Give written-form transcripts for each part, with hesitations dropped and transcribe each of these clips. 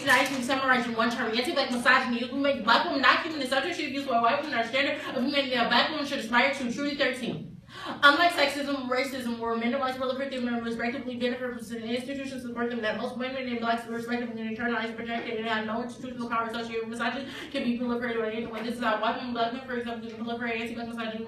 basic I can summarize in one term. Anti-black misogyny will make black women not given the subject should use while white women are standard of humanity that black women should aspire to. Truly 13. Unlike sexism and racism, where men and whites proliferate and respectively benefit from institutions support them, that most women and blacks respectively internalized, projected, and have no institutional power associated with misogyny can be proliferated by anyone. This is how white women, black men, for example, can proliferate anti-black misogyny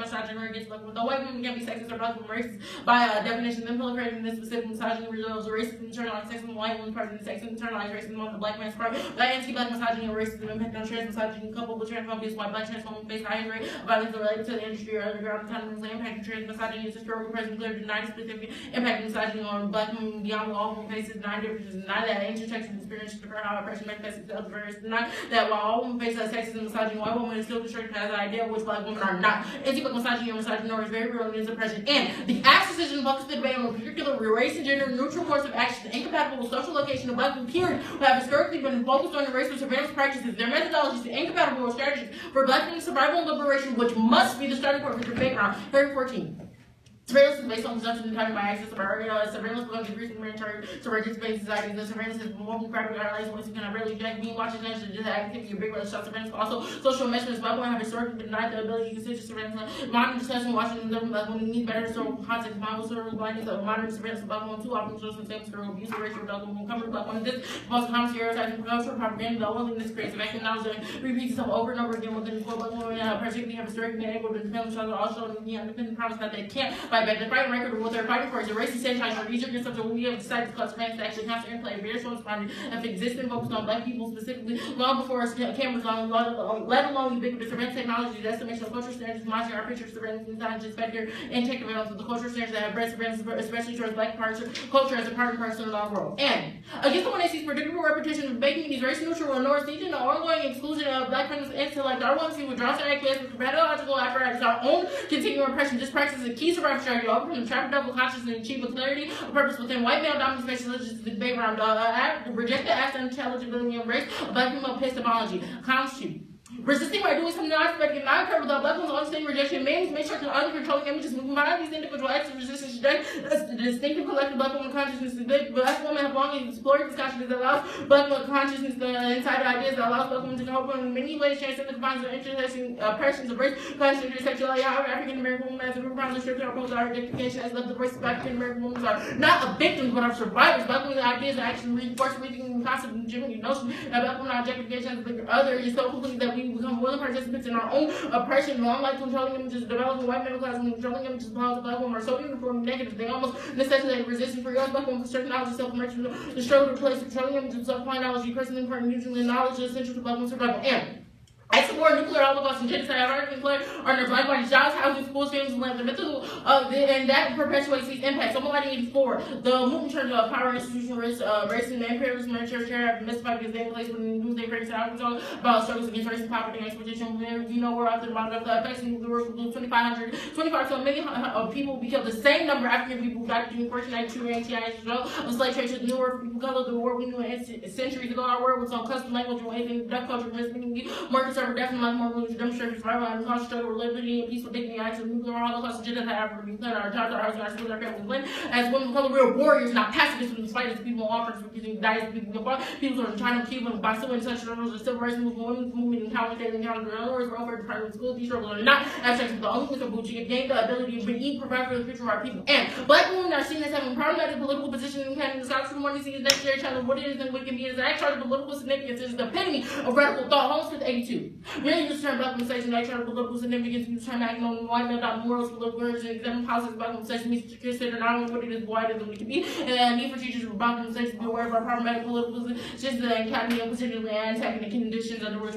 against black women. Though white women can be sexist or black women racist by definition, then proliferating this specific misogyny results racism, internalized sexism, white women present sexism, internalized racism on the black man's part. By anti-black misogyny and racism impact on trans misogyny coupled with transphobia, white black trans women face higher rate of violence related to the industry or underground autonomously impacting trans misogyny is historically present, clear to 9 specific impact misogyny on black women beyond all women faces 9 differences, 9 that intersections experience differ how oppression manifests itself various 9 that while all women face sexism and misogyny, white women is still constructed as an idea which black women are not. Anti-black misogyny or misogyny is very real and is oppression. And the Axe decision focused the debate on a particular race and gender neutral course of action incompatible with social location of black women period who have historically been focused on the racial surveillance practices, their methodologies, and incompatible with strategies for black women's survival and liberation, which must be the starting point for the debate round. 14. Surveillance is based on presumption and timing by access of our surveillance becomes increasingly mandatory to participate in society. The surveillance is more practical analyzed ways you can really check being watching attention to just activity your big brother shot surveillance. Also, social measurements by one have historically been denied the ability to consider surveillance. Modern discussion watching them when we need better historical context. Modern surveillance blindness of modern surveillance about one too often shows the same for abuse of racial adult when coming about one of this most common stereotypes and cultural propaganda. The willingness creates vacuum knowledge and repeats itself over and over again within the black women particularly have historically been able to defend each other, also the independent promise that they can't fight back. The fighting record of what they're fighting for is a racist sanitized for Egypt and something we have decided to cause fans to actually constantly play a very strong responding and existing focused on black people specifically long before us cameras on, let alone ubiquitous surveillance technology, the estimation of cultural standards, monitoring our picture surveillance, and just factor and take surveillance of the cultural standards that have bred surveillance, especially towards black culture as a part and parcel of the world. And against the one that sees predictable repetition of making these race neutral or north seeking the ongoing exclusion of black feminists intellect, our one see withdraws our ideas with pedagogical apparatus, our own continuing repression. This practice is a key survival strategy to overcome the trap of double consciousness and achieve a clarity of purpose within white male dominant spaces such as the debate around reject the act of intelligibility and race of black female epistemology. Constitute. Resisting by doing something non-expected and not occur without black women's understanding rejection means make sure to under-controlling images and combine these individual acts of resistance today. The distinctive collective black woman consciousness today. Black women have long explored this consciousness that allows black woman consciousness inside of ideas that allows black women to cope in many ways transcend the confines of interesting oppressions of race, class, gender, sexuality. However, African American women as a group around the scripture opposed to our identification as love the race of African American women are not victims but are survivors. Black women's ideas are actually reinforced reading the concept and Jimmy notion that black women objectification as the other is so complete that we become willing participants in our own oppression, long like controlling images, developing white middle class, and controlling images of how black women are so uniform and negative, they almost necessitate resistance for young black women for certain knowledge of self-immersion, the struggle to replace controlling images of self-applying knowledge, personally important, usually knowledge is essential to black women's survival. And I support nuclear holocaust and genocide. I've already declared on their black bodies, jobs, housing, schools, families, and land. The mental and that perpetuates these impacts. I'm 84. The movement turned to power institution, racism, and imperialism, military terror have mystified because they place when the newsday critics out about struggles against racism, poverty, and exploitation. You know, we're after about the effects of nuclear war, 25 to a million people be killed. The same number of African people who died between 1492 and 1890 as well. The slave trade to the New World people colored the war we knew centuries ago. Our word was on custom language and anything, duck culture, misleading, more conservative, definitely like more religious to demonstrate survival and conscious struggle for liberty and peaceful dignity, acts of nuclear holocaust, agenda that have been declared our jobs, our houses, our schools, our families, win. As women become real warriors, not pacifists, who despite us, people offers for using diets, people who are in China, Cuba, and by civil and such struggles, the civil rights movement, women's movement, and counter state and counter other welfare department, schools, these struggles are not abstract, but the only thing that will gain the ability to eat, provide for the future of our people. And black women are seen as having problematic political position in Canada. South Sudan, one is necessary challenge what it is and what it can be as an act of political significance is the epitome of radical thought. Holmes 82. Many use the term black conversation, they try to political significance, use the term acting on white male morals, political words, and examine policies about conversation needs to consider not only what it is, wide as it can be, and need for teachers about conversation to be aware of our problematic political positions and academy, particularly and attacking the conditions of the words.